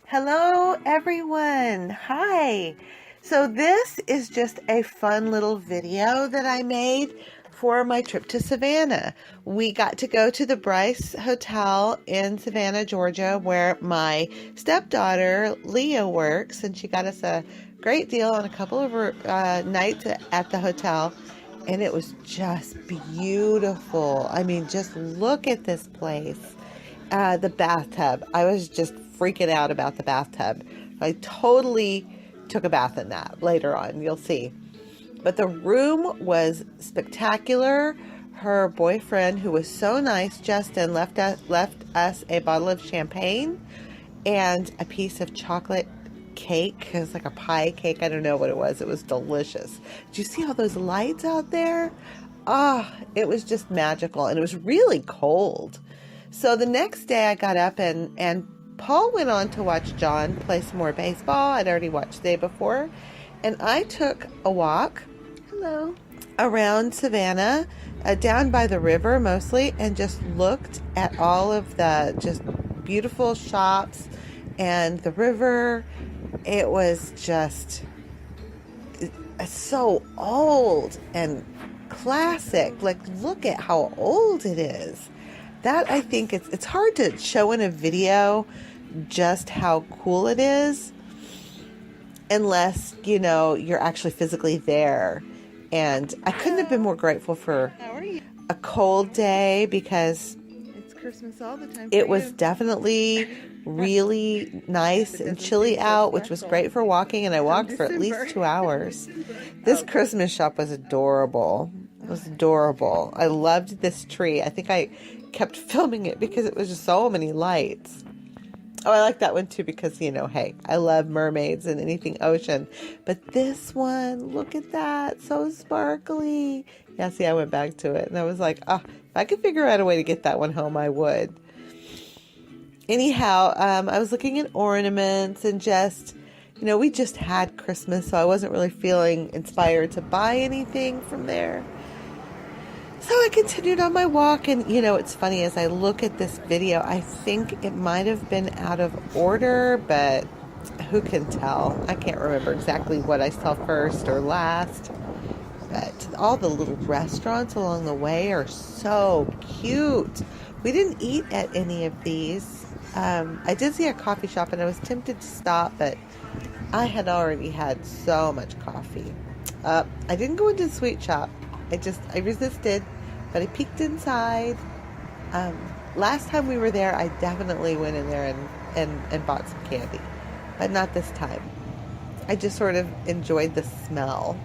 Hello, everyone. Hi. So this is just a fun little video that I made for my trip to Savannah. We got to go to the Bryce Hotel in Savannah, Georgia, where my stepdaughter, Leah, works, and she got us a great deal on a couple of nights at the hotel, and it was just beautiful. I mean, just look at this place. The bathtub. I was just freaking out about the bathtub. I totally took a bath in that later on. You'll see. But the room was spectacular. Her boyfriend, who was so nice, Justin, left us a bottle of champagne and a piece of chocolate cake. It was like a pie cake. I don't know what it was. It was delicious. Did you see all those lights out there? Ah, it was just magical. And it was really cold. So the next day I got up and Paul went on to watch John play some more baseball. I'd already watched the day before. And I took a walk around Savannah, down by the river mostly, and just looked at all of the just beautiful shops and the river. It was just so old and classic. Like, look at how old it is. That, I think, it's hard to show in a video just how cool it is unless, you're actually physically there. And I couldn't have been more grateful for a cold day because It's Christmas all the time. it was definitely really nice and chilly out, which was great for walking, and I walked for at least 2 hours. This Christmas shop was adorable. It was adorable. I loved this tree. I think I kept filming it because it was just so many lights. Oh, I like that one too because, hey, I love mermaids and anything ocean. But this one, look at that. So sparkly. Yeah, see, I went back to it and I was like, if I could figure out a way to get that one home, I would. Anyhow, I was looking at ornaments and just, we just had Christmas, so I wasn't really feeling inspired to buy anything from there. So I continued on my walk, and it's funny, as I look at this video, I think it might have been out of order, but who can tell? I can't remember exactly what I saw first or last, but all the little restaurants along the way are so cute. We didn't eat at any of these. I did see a coffee shop, and I was tempted to stop, but I had already had so much coffee. I didn't go into the sweet shop. I resisted, but I peeked inside. Last time we were there, I definitely went in there and bought some candy, but not this time. I just sort of enjoyed the smell.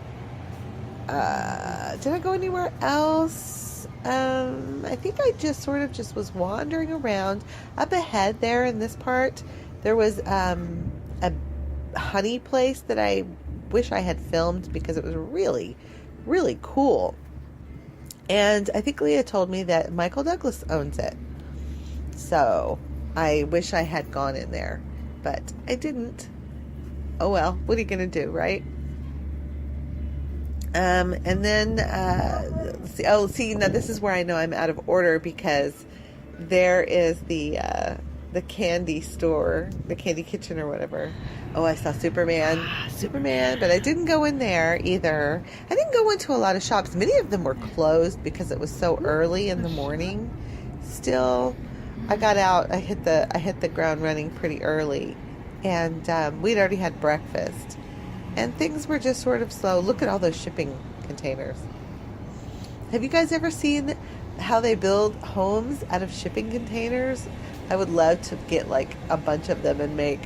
Did I go anywhere else? I think I just was wandering around. Up ahead there in this part, there was a honey place that I wish I had filmed because it was really, really cool. And I think Leah told me that Michael Douglas owns it. So I wish I had gone in there, but I didn't. Oh well, what are you going to do, right? And then, let's see, now this is where I know I'm out of order because there is the candy store, the candy kitchen or whatever. Oh, I saw Superman, but I didn't go in there either. I didn't go into a lot of shops. Many of them were closed because it was so early in the morning. Still, I got out. I hit the ground running pretty early, and we'd already had breakfast, and things were just sort of slow. Look at all those shipping containers. Have you guys ever seen how they build homes out of shipping containers? I would love to get like a bunch of them and make,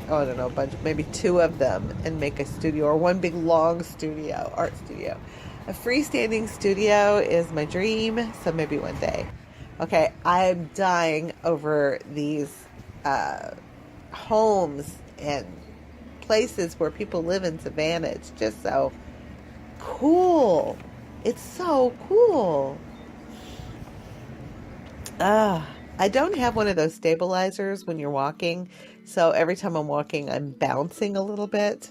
maybe 2 of them and make a studio, or one big long studio, art studio. A freestanding studio is my dream, so maybe one day. Okay, I'm dying over these homes and places where people live in Savannah. It's just so cool. It's so cool. I don't have one of those stabilizers when you're walking, so every time I'm walking, I'm bouncing a little bit,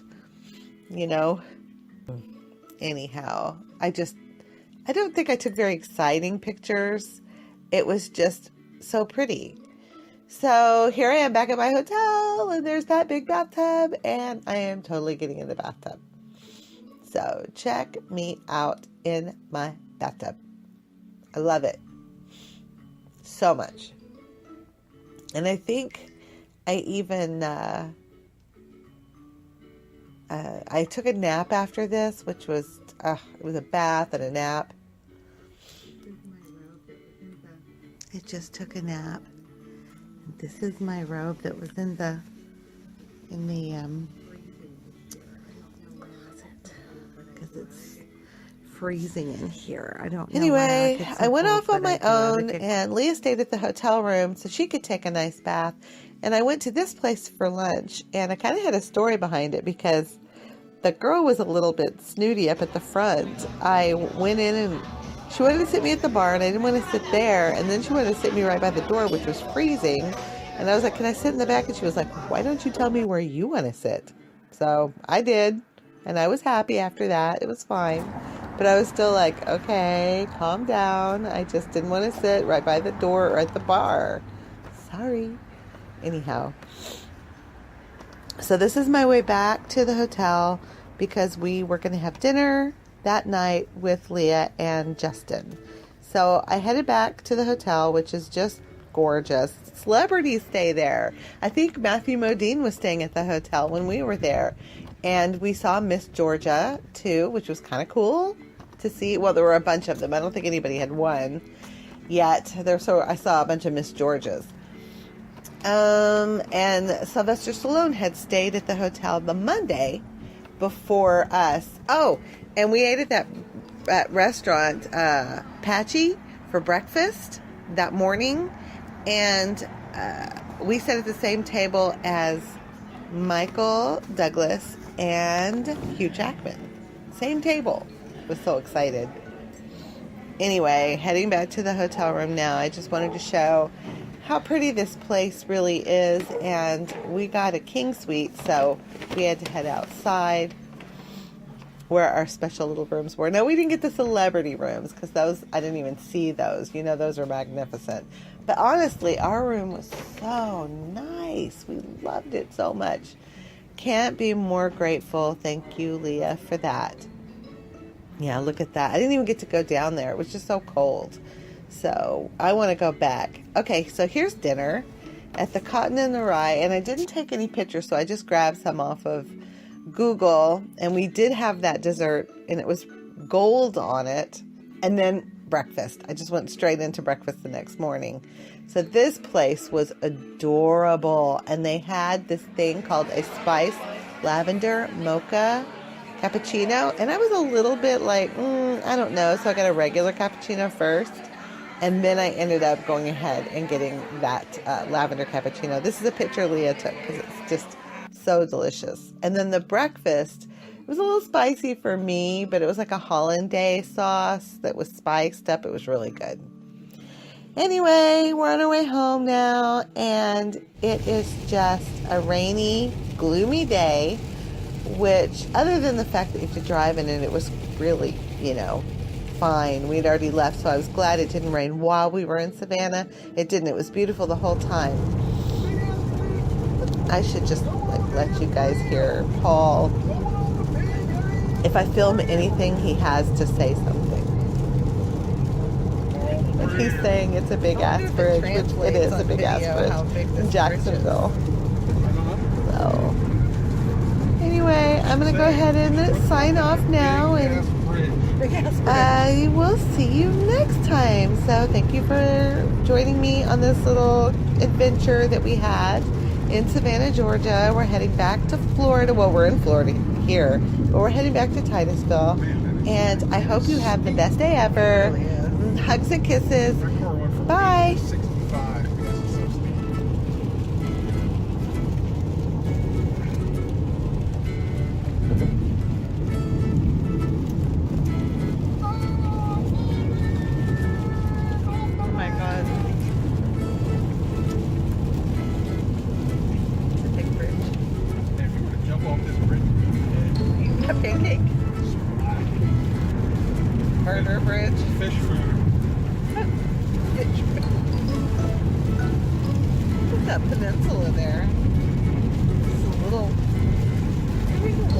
Anyhow, I don't think I took very exciting pictures. It was just so pretty. So here I am back at my hotel, and there's that big bathtub, and I am totally getting in the bathtub. So check me out in my bathtub. I love it so much. And I think I even, I took a nap after this, which was, it was a bath and a nap. I just took a nap. This is my robe that was in the closet, because it's freezing in here. I don't know. Anyway, I went off on my own, and Leah stayed at the hotel room so she could take a nice bath. And I went to this place for lunch, and I kind of had a story behind it because the girl was a little bit snooty up at the front. I went in and she wanted to sit me at the bar, and I didn't want to sit there. And then she wanted to sit me right by the door, which was freezing. And I was like, can I sit in the back? And she was like, why don't you tell me where you want to sit? So I did. And I was happy after that. It was fine. But I was still like, okay, calm down. I just didn't want to sit right by the door or at the bar. Sorry. Anyhow. So this is my way back to the hotel because we were going to have dinner that night with Leah and Justin. So I headed back to the hotel, which is just gorgeous. Celebrities stay there. I think Matthew Modine was staying at the hotel when we were there. And we saw Miss Georgia, too, which was kind of cool to see. Well, there were a bunch of them. I don't think anybody had won yet. So I saw a bunch of Miss Georgias. And Sylvester Stallone had stayed at the hotel the Monday before us. Oh, and we ate at that restaurant, Patchy, for breakfast that morning. And we sat at the same table as Michael Douglas and Hugh Jackman. Same table. Was so excited. Anyway, heading back to the hotel room now. I just wanted to show how pretty this place really is. And we got a king suite, so we had to head outside where our special little rooms were. No, we didn't get the celebrity rooms because those, I didn't even see those. You know, those are magnificent. But honestly, our room was so nice. We loved it so much. Can't be more grateful. Thank you, Leah, for that. Yeah, look at that. I didn't even get to go down there. It was just so cold. So I want to go back. Okay, so here's dinner at the Cotton and the Rye. And I didn't take any pictures, so I just grabbed some off of Google. And we did have that dessert, and it was gold on it. And then breakfast. I just went straight into breakfast the next morning. So this place was adorable. And they had this thing called a spiced lavender mocha cappuccino. And I was a little bit like, I don't know. So I got a regular cappuccino first. And then I ended up going ahead and getting that lavender cappuccino. This is a picture Leah took because it's just so delicious. And then the breakfast, it was a little spicy for me, but it was like a hollandaise sauce that was spiced up. It was really good. Anyway, we're on our way home now, and it is just a rainy, gloomy day, which, other than the fact that you have to drive in it, it was really, fine. We'd already left, so I was glad it didn't rain while we were in Savannah. It didn't. It was beautiful the whole time. I should just let you guys hear Paul. If I film anything, he has to say something. And he's saying it's a big ass bridge, which it is a big ass bridge in Jacksonville. So, anyway, I'm going to go ahead and sign off now, and I will see you next time. So thank you for joining me on this little adventure that we had in Savannah, Georgia. We're heading back to Florida. Well, we're in Florida here, but we're heading back to Titusville. And I hope you have the best day ever. Hugs and kisses. Bye. Pancake. Burger bridge. Fish food. Fish food. there. It's a little, there we go.